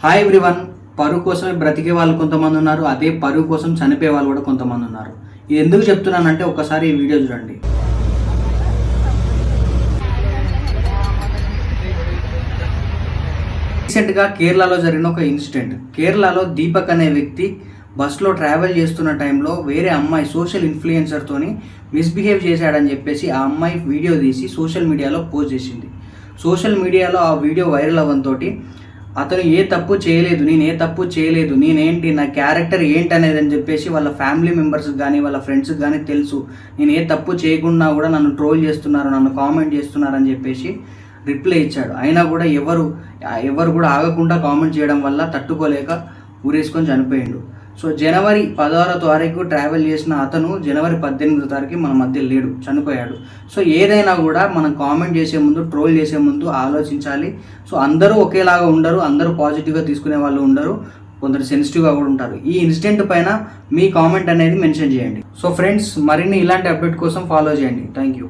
Hi everyone. పరువు కోసమే బ్రతికే వాళ్ళు కొంతమంది ఉన్నారు, అదే పరువు కోసం చనిపోయే వాళ్ళు కూడా కొంతమంది ఉన్నారు. ఇది ఎందుకు చెప్తున్నానంటే ఒకసారి ఈ వీడియో చూడండి. రీసెంట్గా కేరళలో జరిగిన ఒక ఇన్సిడెంట్. కేరళలో దీపక్ అనే వ్యక్తి బస్సులో ట్రావెల్ చేస్తున్న టైంలో వేరే అమ్మాయి సోషల్ ఇన్ఫ్లుయెన్సర్తోని మిస్బిహేవ్ చేశాడని చెప్పేసి ఆ అమ్మాయి వీడియో తీసి సోషల్ మీడియాలో పోస్ట్ చేసింది. సోషల్ మీడియాలో ఆ వీడియో వైరల్ అవ్వడంతో అతను ఏ తప్పు చేయలేదు, నేనేంటి, నా క్యారెక్టర్ ఏంటి అనేది అని చెప్పేసి వాళ్ళ ఫ్యామిలీ మెంబర్స్కి కానీ వాళ్ళ ఫ్రెండ్స్కి కానీ తెలుసు. నేను ఏ తప్పు చేయకుండా కూడా నన్ను ట్రోల్ చేస్తున్నారు, నన్ను కామెంట్ చేస్తున్నారు అని చెప్పేసి రిప్లై ఇచ్చాడు. అయినా కూడా ఎవరు కూడా ఆగకుండా కామెంట్ చేయడం వల్ల తట్టుకోలేక ఊరేసుకొని చనిపోయిండు. సో జనవరి 16వ తారీఖు ట్రావెల్ చేసిన అతను జనవరి 18వ తారీఖు మన మధ్య లేడు, చనిపోయాడు. సో ఏదైనా కూడా మనం కామెంట్ చేసే ముందు, ట్రోల్ చేసే ముందు ఆలోచించాలి. సో అందరూ ఒకేలాగా ఉండరు, అందరూ పాజిటివ్గా తీసుకునే వాళ్ళు ఉండరు, కొందరు సెన్సిటివ్గా కూడా ఉంటారు. ఈ ఇన్సిడెంట్ పైన మీ కామెంట్ అనేది మెన్షన్ చేయండి. సో ఫ్రెండ్స్, మరిన్ని ఇలాంటి అప్డేట్ కోసం ఫాలో చేయండి. Thank you.